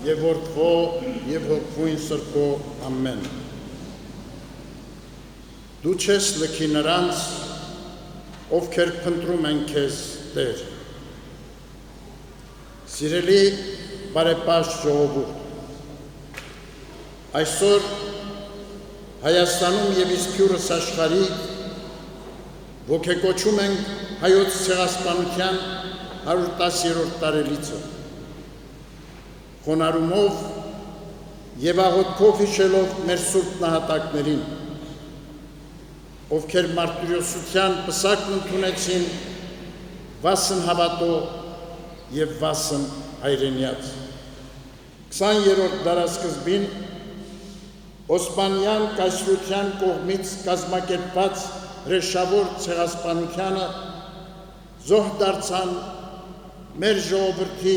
եւ Որդվո եւ Հոգվույն Սրբո ամեն։ Դու չես լքի նրանց, ովքեր փնտրում են քեզ, Տեր։ Սիրելի բարեպաշտ ժողովուրդ, այսօր Հայաստանում եւ իսկյուրս աշխարհի ոգեկոչում ենք հայոց ցեղասպանության 110-րդ տարելիցը։ Խոնարհումով եւ աղոթքով հիշելով մեր սուրբ նահատակներին, ովքեր մարտիրոսության պսակն ընդունեցին վասն հավատո եւ վասն հայրենյաց։ 20-րդ դարասկզբին Օսմանյան կայսրության կողմից կազմակերպված հրեշավոր ցեղասպանությանը զոհ դարձան մեր ժողովրդի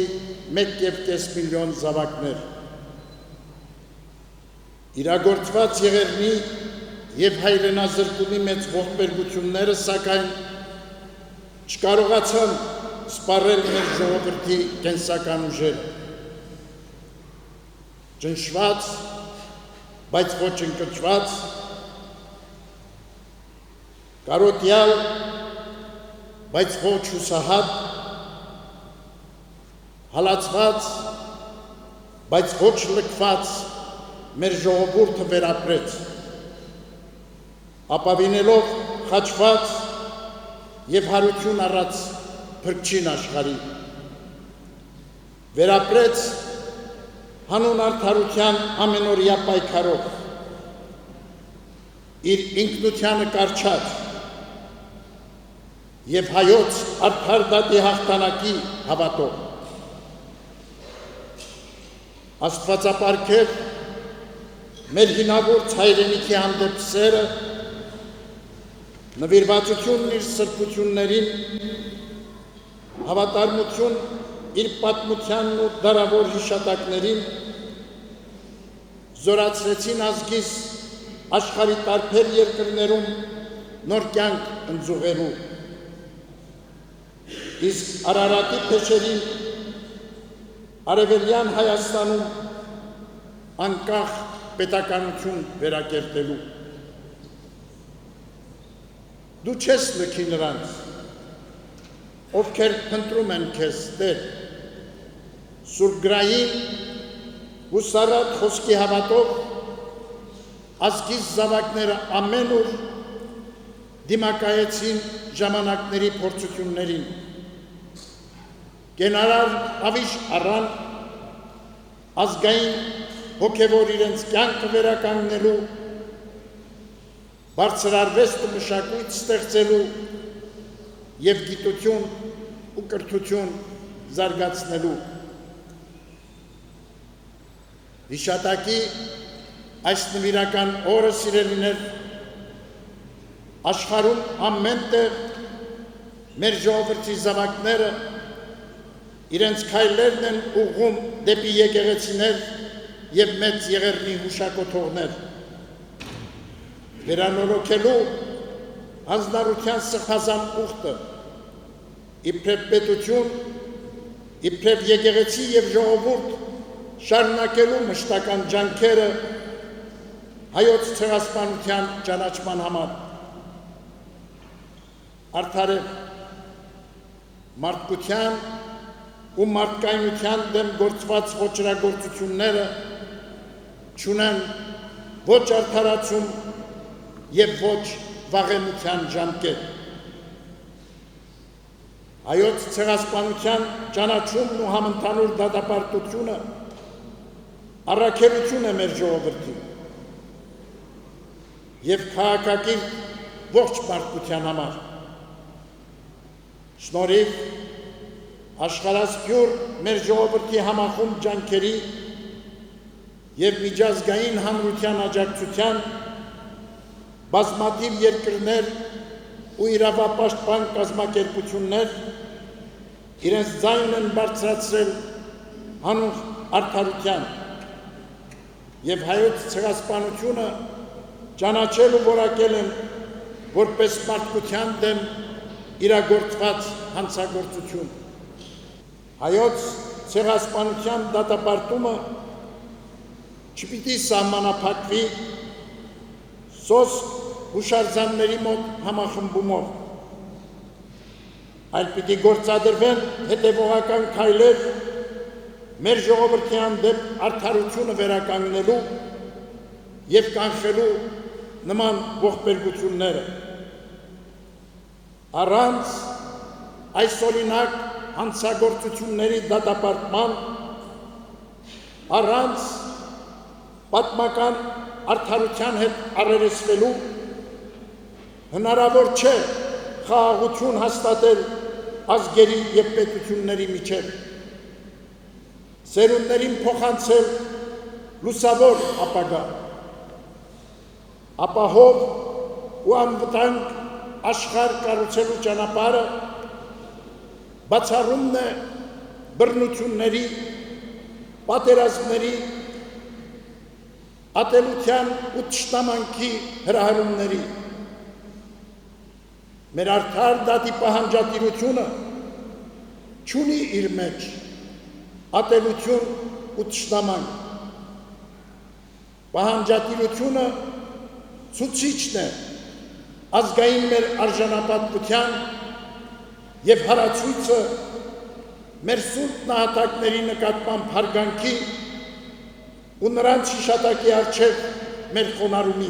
1.5 միլիոն զավակներ։ Իրագործված եղերնի եւ հայրենազրկումի մեծ ողբերգությունները սակայն չկարողացան սպառել մեր ժողովրդի կենսական ուժերը։ Ճնշված, բայց ոչ ընկճված, կարոտյալ, բայց ոչ հուսահատ, հալածված, բայց ոչ լքված մեր ժողովուրդը վերապրեց, ապավինելով խաչված եւ հարություն առած փրկչին աշխարհի, վերապրեց հանուն արդարության ամենօրյա պայքարով, իր ինքնությանը կառչած եւ հայոց արդար դատի հաղթանակի հավատով։ Աստվածապարգև մեր հինավուրց հայրենիքի հանդեպ սերը, նվիրվածությունն իր սրբություններին, հավատարմություն իր պատմությանն ու դարավոր հիշատակներին զորացրեցին ազգիս աշխարհի տարբեր երկրներում նոր կյանք ընձուղելու, իսկ Արարատի փեշերին Արևելյան Հայաստանում անկախ պետականություն վերակերտելու։ Դու չես լքի նրանց, ովքեր փնտրում են քեզ, Տեր, սուրգրային հուսառատ խոսքի հավատով ազգիս զավակները ամեն օր դիմակայեցին ժամանակների փորձություններին, կենարար ավիշ առան ազգային հոգևոր իրենց կյանքը վերականգնելու, բարձրարվեստ ու մշակույթ ստեղծելու եւ գիտություն ու կրթություն զարգացնելու։ Հիշատակի այս նվիրական օրը, սիրելիներ, աշխարհում ամեն տեղ մեր ժողովրդի զավակները իրենց քայլերն են ուղղում դեպի եկեղեցիներ եւ մեծ եղերնի հուշակոթողներ, վերանորոգելու հանձնառության սխազան ուխտը, իբրև պետություն, իբրև եկեղեցի եւ ժողովուրդ շարունակելու մշտական ջանքերը հայոց ցեղասպանության ճանաչման համար։ Արդարև մարդկության ու մարդկայնության դեմ գործված ոչրագործությունները չունեն ոչ արդարացում եւ ոչ վաղեմության ժամկետ։ Հայոց ցեղասպանության ճանաչումն ու համընդհանուր դատապարտությունը առաքելություն է մեր ժողովրդին եւ քաղաքակիրթ ողջ մարդկության համար։ Շնորհիվ աշխարհասփյուր մեր ժողովրդի համախումբ ջանքերի եւ միջազգային հանրության աջակցության բազմաթիվ երկրներ ու իրավապաշտպան կազմակերպություններ իրենց ձայնն են բարձրացրել հանուն արդարության եւ հայոց ցեղասպանությունը ճանաչել ու որակել են որպես մարդկության դեմ իրագործված հանցագործություն։ Հայոց ցեղասպանության դատապարտումը չպիտի սահմանափակվի սոսկ հուշարձանների մոտ համախմբումով, այլ պիտի գործադրվեն հետևողական քայլեր մեր ժողովրդի հանդեպ արդարությունը վերականգնելու և կանխելու նման ողբերգությունները։ Առանց այս օրինակ հանցագործությունների դատապարտման, առանց պատմական արդարության հետ առերեսվելու հնարավոր չէ խաղաղություն հաստատել ազգերի և պետությունների միջև, սերունդներին փոխանցել լուսավոր ապագա, ապահով ու անվտանգ աշխարհ կառուցելու ճանապարհը բացառումն է բռնությունների, պատերազմների, ատելության ու թշնամանքի հրահրումների։ Մեր արդար դատի պահանջատիրությունը չունի իր մեջ ատելություն ու թշնամանք։ Պահանջատիրությունը ցուցիչն է ազգային մեր արժանապատվության և հարացույցը մեր սուրբ նահատակների նկատմամբ հարգանքի ու նրանց հիշատակի առջև մեր խոնարհումի։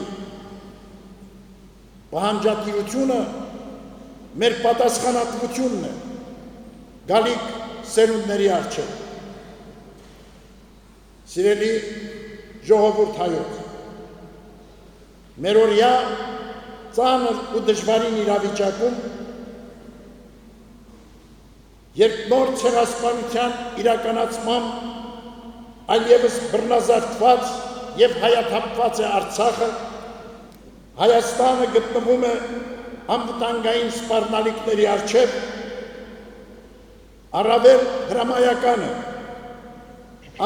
Պահանջատիրությունը մեր պատասխանատվությունն է գալիք սերունդների առջև։ Սիրելի ժողովուրդ հայոց, մերօրյա ծանր ու դժվարին իրավիճակում, երբ նոր ցեղասպանության իրականացմամբ այլևս բռնազարդված և հայաթափված է Արցախը, Հայաստանը գտնվում է անվտանգային սպառնալիքների առջև, առավել հրամայական է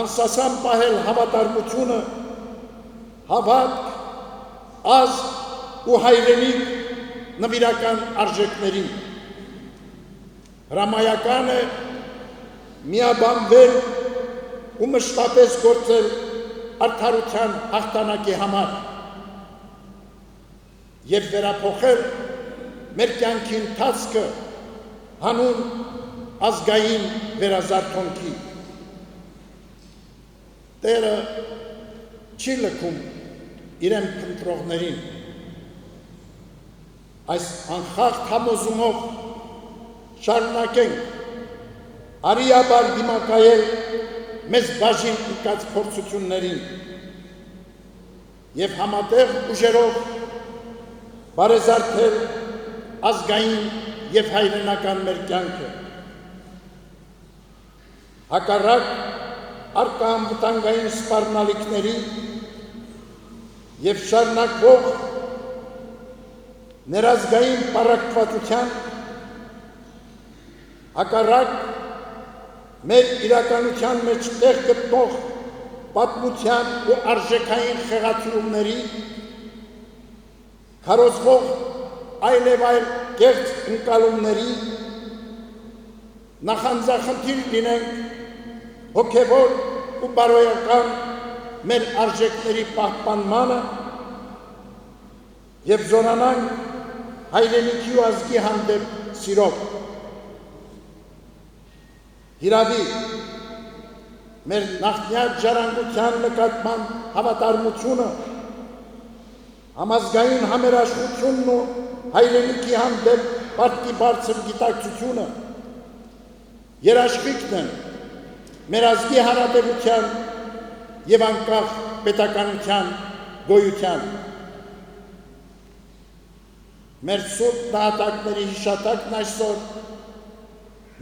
անսասան պահել հավատարմությունը, հավատք, ազգ ու հայրենիք նվիրական արժեքներին։ Հրամայական է միաբանվել ու մշտապես գործել արդարության հաղթանակի համար և վերափոխել մեր կյանքի ընթացքը հանուն ազգային վերազարթոնքի։ Տերը չի լքում իրեն փնտրողներին։ Այս անխախտ համոզումով շարունակենք արիաբար դիմակայել մեզ բաժին ընկած փորձություններին և համատեղ ուժերով բարեզարդել ազգային և հայրենական մեր կյանքը։ Հակառակ առկա անվտանգային սպառնալիքների և շարունակվող ներազգային պառակտվածության, հակառակ մեր իրականության մեջ տեղ գտնող պատմության ու արժեքային խեղաթյուրումների, քարոզվող այլև այլ կեղծ ընկալումների նախանձախնդիր լինենք հոգևոր ու բարոյական մեր արժեքների պահպանմանը և զորանանք հայրենիքի ու ազգի հանդեպ սիրով։ Հիրավի, մեր նախնյաց ժառանգության նկատմամբ հավատարմությունը, համազգային համերաշխությունն ու հայրենիքի հանդեպ պարտքի բարձր գիտակցությունը երաշխիքն են մեր ազգի հարատևության և անկախ պետականության գոյության։ Մեր սուրբ նահատակների հիշատակն այսօր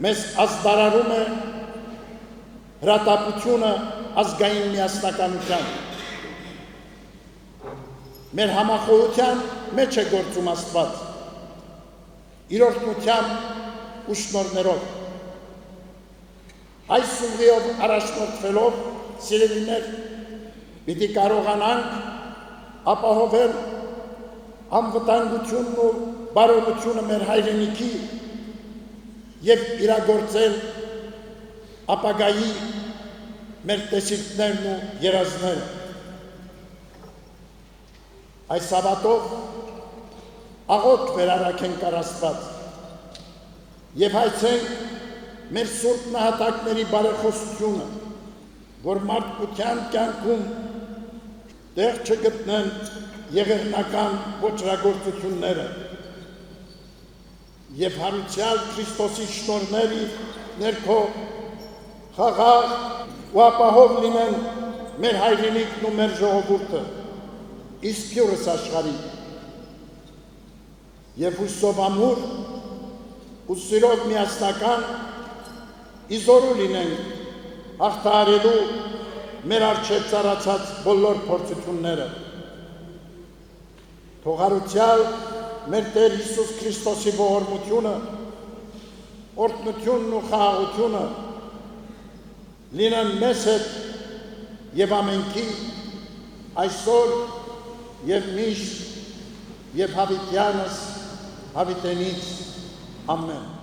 մեզ ազդարարում է հրատապությունը ազգային միասնականության։ Մեր համախոհության մեջ է գործում Աստված, իր օրհնությամբ ու շնորհներով։ Այս ուղիով առաջնորդվելով, սիրելիներ, պիտի կարողանանք ապահովել անվտանգությունն ու բարօրությունը մեր հայրենիքի և իրագործել ապագայի մեր տեսիլքներն ու երազները։ Այս սաբաթով աղոթ վերարակենք առ Աստված եւ հայցենք մեր սուրբ նահատակների բարեխոսությունը, որ մարդկության կյանքում տեղ չգտնեն եղեռնական ոճրագործությունները եւ հարուցյալ Քրիստոսի շնորհների ներքո խաղաղ ու ապահով լինեն մեր հայրենիքն ու մեր ժողովուրդը, իսկ յուրս աշխարհի եւ հույսով ամուր ու սիրով միասնական իզորու լինենք հաղթահարելու մեր առջև ծառացած բոլոր փորձությունները։ Թող հարուցյալ մեր Տեր Հիսուս Քրիստոսի ողորմությունը, օրհնությունն ու խաղաղությունը լինեն մեզ հետ եւ ամենքի այսօր եւ միշտ եւ հավիտյանս հավիտենից ամեն։